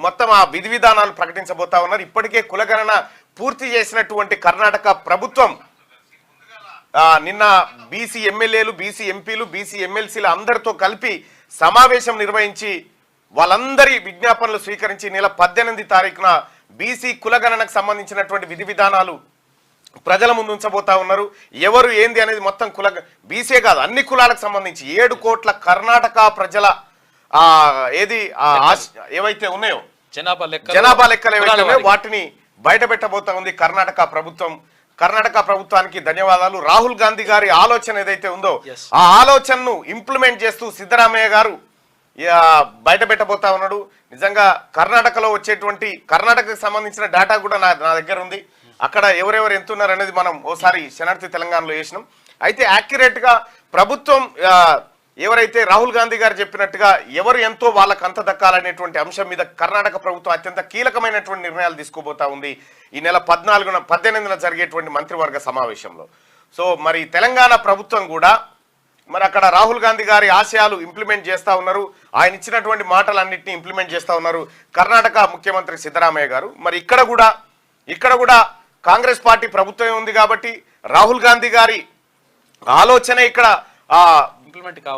మొత్తం ఆ విధి విధానాలు ప్రకటించబోతా ఉన్నారు. ఇప్పటికే కులగణన పూర్తి చేసినటువంటి కర్ణాటక ప్రభుత్వం నిన్న బీసీ ఎమ్మెల్యేలు, బీసీ ఎంపీలు, బీసీ ఎమ్మెల్సీలు అందరితో కలిపి సమావేశం నిర్వహించి వాళ్ళందరి విజ్ఞాపనలు స్వీకరించి నెల 18 తారీఖున బీసీ కులగణనకు సంబంధించినటువంటి విధి విధానాలు ప్రజల ముందు ఉంచబోతా ఉన్నారు. ఎవరు ఏంది అనేది మొత్తం బీసీ కాదు అన్ని కులాలకు సంబంధించి 7 కోట్ల కర్ణాటక ప్రజల ఏవైతే ఉన్నాయో జనాభా లెక్కలు ఏవైతే ఉన్నాయో వాటిని బయట పెట్టబోతా ఉంది కర్ణాటక ప్రభుత్వం. కర్ణాటక ప్రభుత్వానికి ధన్యవాదాలు. రాహుల్ గాంధీ గారి ఆలోచన ఏదైతే ఉందో ఆ ఆలోచనను ఇంప్లిమెంట్ చేస్తూ సిద్ధరామయ్య గారు బయట పెట్టబోతా ఉన్నాడు. నిజంగా కర్ణాటకలో వచ్చేటువంటి కర్ణాటకకు సంబంధించిన డేటా కూడా నా దగ్గర ఉంది. అక్కడ ఎవరెవరు ఎంతున్నారు అనేది మనం ఓసారి శనార్థి తెలంగాణలో చేసినాం. అయితే యాక్యురేట్ గా ప్రభుత్వం ఎవరైతే రాహుల్ గాంధీ గారు చెప్పినట్టుగా ఎవరు ఎంతో వాళ్ళకు అంత దక్కాలనేటువంటి అంశం మీద కర్ణాటక ప్రభుత్వం అత్యంత కీలకమైనటువంటి నిర్ణయాలు తీసుకోబోతా ఉంది ఈ నెల 18న జరిగేటువంటి మంత్రివర్గ సమావేశంలో. సో మరి తెలంగాణ ప్రభుత్వం కూడా మరి అక్కడ రాహుల్ గాంధీ గారి ఆశయాలు ఇంప్లిమెంట్ చేస్తూ ఉన్నారు. ఆయన ఇచ్చినటువంటి మాటలన్నింటినీ ఇంప్లిమెంట్ చేస్తూ ఉన్నారు కర్ణాటక ముఖ్యమంత్రి సిద్ధరామయ్య గారు. మరి ఇక్కడ కూడా కాంగ్రెస్ పార్టీ ప్రభుత్వం ఉంది కాబట్టి రాహుల్ గాంధీ గారి ఆలోచన ఇక్కడ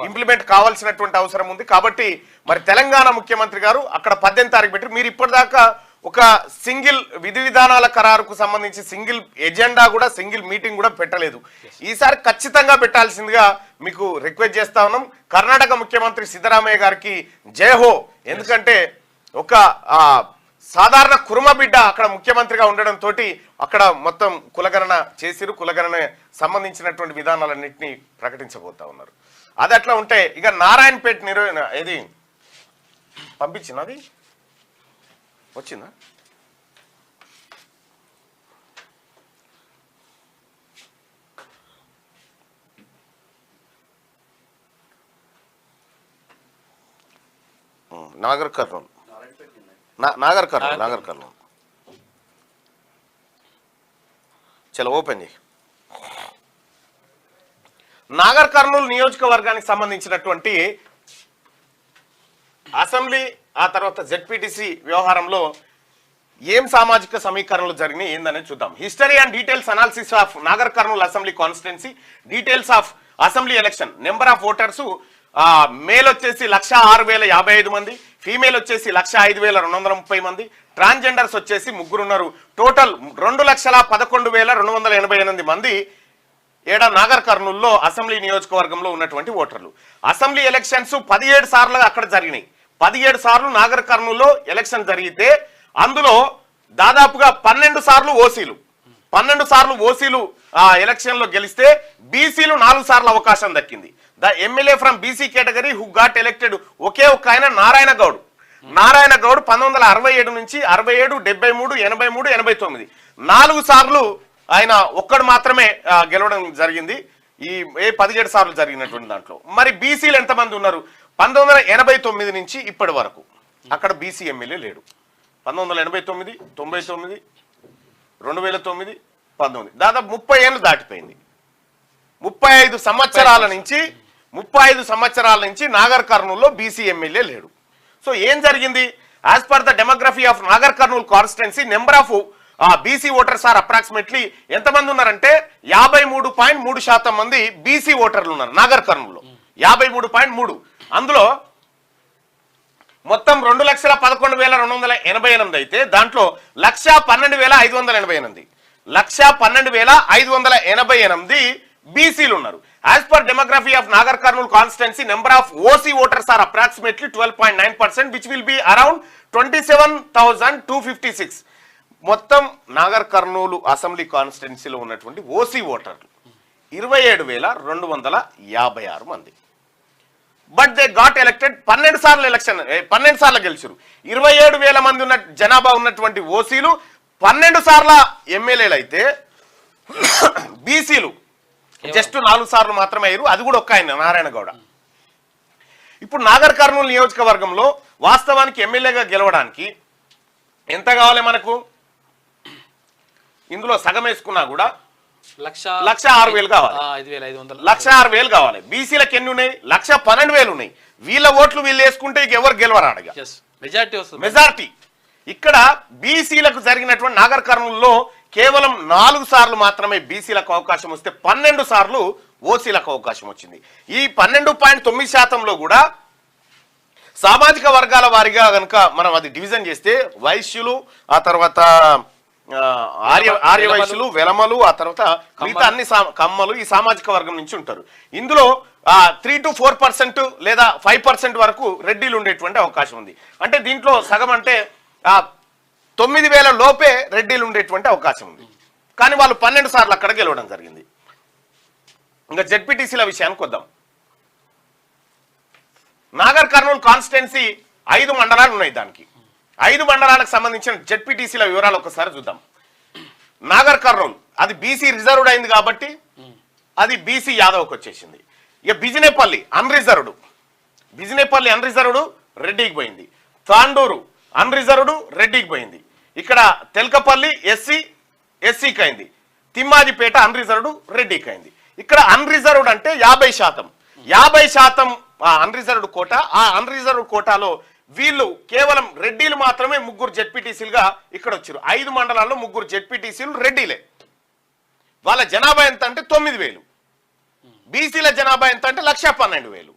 ఇంప్లిమెంట్ కావాల్సినటువంటి అవసరం ఉంది. కాబట్టి మరి తెలంగాణ ముఖ్యమంత్రి గారు అక్కడ 18 తారీఖు పెట్టి మీరు ఇప్పటిదాకా ఒక సింగిల్ విధి విధానాల ఖరారుకు సంబంధించి సింగిల్ ఎజెండా కూడా సింగిల్ మీటింగ్ కూడా పెట్టలేదు. ఈసారి ఖచ్చితంగా పెట్టాల్సిందిగా మీకు రిక్వెస్ట్ చేస్తా ఉన్నాం. కర్ణాటక ముఖ్యమంత్రి సిద్ధరామయ్య గారికి జయహో. ఎందుకంటే ఒక సాధారణ కుర్మ బిడ్డ అక్కడ ముఖ్యమంత్రిగా ఉండడంతో అక్కడ మొత్తం కులగణన చేసిరు. కులగణన సంబంధించినటువంటి విధానాలన్నింటినీ ప్రకటించబోతా ఉన్నారు. అది అట్లా ఉంటే ఇక నారాయణపేట ఏది పంపించినది వచ్చిందా? నాగర్ కర్నూలు చలో ఓపెన్ చేయి. నాగర్ కర్నూలు నియోజకవర్గానికి సంబంధించినటువంటి అసెంబ్లీ ఆ తర్వాత జెడ్పీటీసీ వ్యవహారంలో ఏం సామాజిక సమీకరణలు జరిగినాయి ఏందనేది చూద్దాం. History and details analysis of Nagar Kurnool assembly constituency, details of assembly election, number of voters male వచ్చేసి 1,06,055 మంది, ఫీమేల్ వచ్చేసి 1,05,230 మంది, ట్రాన్స్జెండర్స్ వచ్చేసి 3 ఉన్నారు. టోటల్ 2,11,288 మంది నాగర్ కర్నూలులో అసెంబ్లీ నియోజకవర్గంలో ఉన్నటువంటి ఓటర్లు. అసెంబ్లీ ఎలక్షన్స్ 17 సార్లు అక్కడ జరిగినాయి. 17 సార్లు నాగర్ కర్నూలులో ఎలక్షన్ జరిగితే అందులో దాదాపుగా 12 సార్లు ఓసీలు 12 సార్లు ఓసీలు ఎలక్షన్ లో గెలిస్తే బీసీలు 4 సార్లు అవకాశం దక్కింది. The MLA from BC category who got elected ఒకే ఒక్క ఆయన నారాయణ గౌడ్ 1967 నుంచి 67, 73, 83, 89 4 సార్లు ఆయన ఒక్కడు మాత్రమే గెలవడం జరిగింది ఈ 17 సార్లు జరిగినటువంటి దాంట్లో. మరి బీసీలు ఎంతమంది ఉన్నారు? 1989 నుంచి ఇప్పటి వరకు అక్కడ బీసీ ఎమ్మెల్యే లేడు. 1989, 99, 2009, 19 దాదాపు 30 ఏళ్ళు దాటిపోయింది. 35 సంవత్సరాల నుంచి నాగర్ కర్నూలులో బీసీ ఎమ్మెల్యే లేడు. సో ఏం జరిగింది? As per the demography of Nagar Kurnool constituency number of BC voters are approximately ఎంతమంది ఉన్నారంటే 53.3% మంది బీసీ ఓటర్లు ఉన్నారు నాగర్ కర్నూలులో. 53.3. అందులో మొత్తం 2,11,288 అయితే దాంట్లో 1,12,588 1,12,588 బీసీలు ఉన్నారు. As per demography of Nagar Kurnool constituency number of OC voters are approximately 12.9%, which will be around 27,256. మొత్తం నాగర్ కర్నూలు అసెంబ్లీ కాన్స్టిట్యున్సీలో ఉన్నటువంటి ఓసీ ఓటర్లు 27,256 మంది. బట్ దే గాట్ ఎలక్టెడ్ 12 సార్లు గెలిచారు. 27,000 మంది ఉన్న జనాభా ఉన్నటువంటి ఓసీలు 12 సార్ల ఎమ్మెల్యేలు అయితే బీసీలు జస్ట్ 4 సార్లు మాత్రమే అయ్యారు. అది కూడా ఒక్క ఆయన నారాయణ గౌడ. ఇప్పుడు నాగర్ కర్నూలు నియోజకవర్గంలో వాస్తవానికి ఎమ్మెల్యేగా గెలవడానికి ఎంత కావాలి మనకు? ఇందులో సగం వేసుకున్నా కూడా 1,06,000 కావాలి. 1,06,000 కావాలి. బీసీలకు ఎన్ని ఉన్నాయి? 1,12,000 ఉన్నాయి. వీళ్ళ ఓట్లు వీళ్ళు వేసుకుంటే ఎవరు గెలవరు అడగా మెజార్టీ. ఇక్కడ బీసీలకు జరిగినటువంటి నాగర్ కర్నూలులో కేవలం 4 సార్లు మాత్రమే బీసీలకు అవకాశం వస్తే 12 సార్లు ఓసీలకు అవకాశం వచ్చింది. ఈ 12.9% కూడా సామాజిక వర్గాల వారిగా కనుక మనం అది డివిజన్ చేస్తే వైశ్యులు, ఆ తర్వాత ఆర్య వైశ్యులు, వెలమలు, ఆ తర్వాత మిగతా అన్ని కమ్మలు ఈ సామాజిక వర్గం నుంచి ఉంటారు. ఇందులో 3 to 4% లేదా 5% వరకు రెడ్డిలు ఉండేటువంటి అవకాశం ఉంది. అంటే దీంట్లో సగం అంటే 9,000 లోపే రెడ్డిలు ఉండేటువంటి అవకాశం ఉంది. కానీ వాళ్ళు 12 సార్లు అక్కడ గెలవడం జరిగింది. ఇంకా జెడ్పీటీసీల విషయానికి వద్దాం. నాగర్ కర్నూలు కాన్స్టిట్యున్సీ 5 మండలాలు ఉన్నాయి. దానికి 5 మండలాలకు సంబంధించిన జెడ్పీటీసీల వివరాలు ఒకసారి చూద్దాం. నాగర్ కర్నూలు అది బీసీ రిజర్వ్డ్ అయింది కాబట్టి అది బీసీ యాదవ్కి వచ్చేసింది. ఇక బిజినేపల్లి అన్రిజర్వ్డ్ రెడ్డికి పోయింది. తాండూరు అన్రిజర్వ్డ్ రెడ్డికి పోయింది. ఇక్కడ తెల్కపల్లి ఎస్సీకి అయింది. తిమ్మాదిపేట అన్రిజర్వ్డ్ రెడ్డికి అయింది. ఇక్కడ అన్రిజర్వ్డ్ అంటే 50% అన్రిజర్వ్డ్ కోటా. ఆ అన్రిజర్వ్డ్ కోటాలో వీళ్ళు కేవలం రెడ్డిలు మాత్రమే 3 జెడ్పీటీసీలుగా ఇక్కడ వచ్చారు. 5 మండలాల్లో 3 జెడ్పీటీసీలు రెడ్డిలే. వాళ్ళ జనాభా ఎంత అంటే 9,000. బీసీల జనాభా ఎంత అంటే 1,12,000.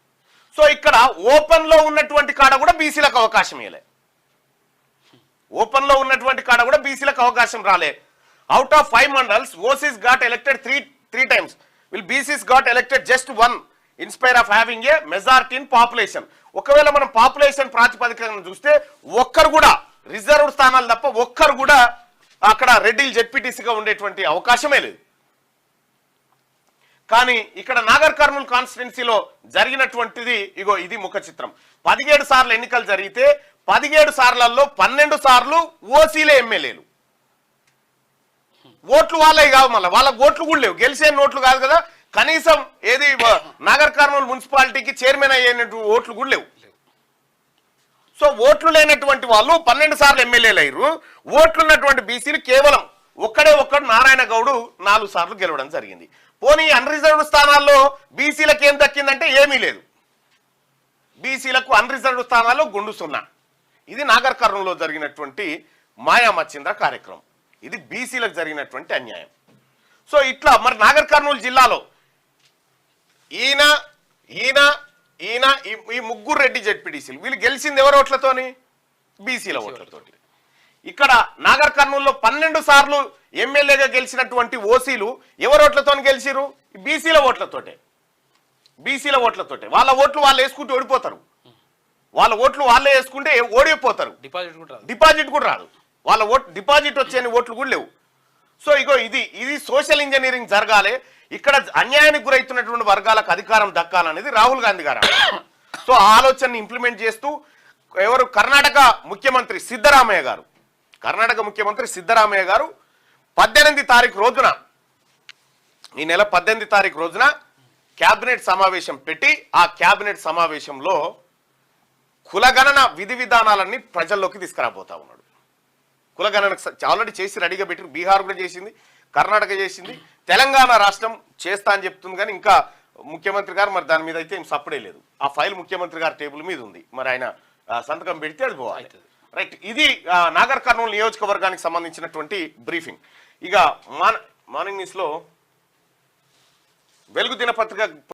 సో ఇక్కడ ఓపెన్ లో ఉన్నటువంటి కాడ కూడా బీసీలకు అవకాశం ఇవ్వలే. ఓపెన్ లో ఉన్నటువంటి కాడ కూడా బీసీలకు అవకాశం రాలే. Out of 5 mandals OCs got elected three times. Will BCs got elected just 1 in spite of having a majority in population. ఒకవేళ మనం పాపులేషన్ ప్రాతిపదికన చూస్తే ఒక్కరు కూడా రిజర్వ్డ్ స్థానాలు తప్ప ఒక్కరు కూడా అక్కడ రెడ్డిలు జెడ్పీటీసీగా ఉండేటువంటి అవకాశమే లేదు. కానీ ఇక్కడ నాగర్ కర్నూలు కాన్స్టిట్యున్సీలో జరిగినటువంటిది ఇగో ఇది ముఖ చిత్రం. 17 సార్లు ఎన్నికలు జరిగితే 17 సార్లలో 12 సార్లు ఓసీలే ఎమ్మెల్యేలు. ఓట్లు వాళ్ళే కావు, మళ్ళీ వాళ్ళకి ఓట్లు కూడా లేవు. గెలిచే నోట్లు కాదు కదా, కనీసం ఏది నాగర్ కర్నూలు మున్సిపాలిటీకి చైర్మన్ అయ్యేటువంటి ఓట్లు కూడా లేవు. సో ఓట్లు లేనటువంటి వాళ్ళు 12 సార్లు ఎమ్మెల్యేలు అయ్యారు. ఓట్లు ఉన్నటువంటి బీసీలు కేవలం ఒక్కడు నారాయణ గౌడ్ 4 సార్లు గెలవడం జరిగింది. పోనీ అన్రిజర్వ్డ్ స్థానాల్లో బీసీలకు ఏం దక్కిందంటే ఏమీ లేదు. బీసీలకు అన్రిజర్వ్డ్ స్థానాల్లో గుండు 0. ఇది నాగర్ కర్నూలులో జరిగినటువంటి మాయా మచ్చింద్ర కార్యక్రమం. ఇది బీసీలకు జరిగినటువంటి అన్యాయం. సో ఇట్లా మరి నాగర్ కర్నూలు జిల్లాలో ఈయన ఈ 3 రెడ్డి జెడ్పీటీసీలు వీళ్ళు గెలిచింది ఎవరి ఓట్లతోని? బీసీల ఓట్లతోటి. ఇక్కడ నాగర్ కర్నూలులో 12 సార్లు ఎమ్మెల్యేగా గెలిచినటువంటి ఓసీలు ఎవరి ఓట్లతో గెలిచిరు? బీసీల ఓట్లతోటే. వాళ్ళ ఓట్లు వాళ్ళు వేసుకుంటూ ఓడిపోతారు. వాళ్ళ ఓట్లు వాళ్ళే వేసుకుంటే ఓడిపోతారు. డిపాజిట్ కూడా రాదు. వాళ్ళ డిపాజిట్ వచ్చే ఓట్లు కూడా లేవు. సో ఇగో ఇది సోషల్ ఇంజనీరింగ్ జరగాలి. ఇక్కడ అన్యాయానికి గురవుతున్నటువంటి వర్గాలకు అధికారం దక్కాలనేది రాహుల్ గాంధీ గారు. సో ఆ ఆలోచనని ఇంప్లిమెంట్ చేస్తూ కర్ణాటక ముఖ్యమంత్రి సిద్ధరామయ్య గారు 18 తారీఖు రోజున, ఈ నెల 18 తారీఖు రోజున క్యాబినెట్ సమావేశం పెట్టి ఆ క్యాబినెట్ సమావేశంలో కులగణన విధి విధానాలన్నీ ప్రజల్లోకి తీసుకురాబోతా ఉన్నాడు. కులగణన ఆల్రెడీ చేసి రెడీగా పెట్టి బీహార్ కూడా చేసింది, కర్ణాటక చేసింది, తెలంగాణ రాష్ట్రం చేస్తా అని చెప్తుంది. కానీ ఇంకా ముఖ్యమంత్రి గారు మరి దాని మీద అయితే ఏం సప్పుడే లేదు. ఆ ఫైల్ ముఖ్యమంత్రి గారి టేబుల్ మీద ఉంది. మరి ఆయన సంతకం పెడితే అది పోవాలి. రైట్, ఇది నాగర్ కర్నూలు నియోజకవర్గానికి సంబంధించినటువంటి బ్రీఫింగ్. ఇక మార్నింగ్ న్యూస్లో వెలుగు దినపత్రిక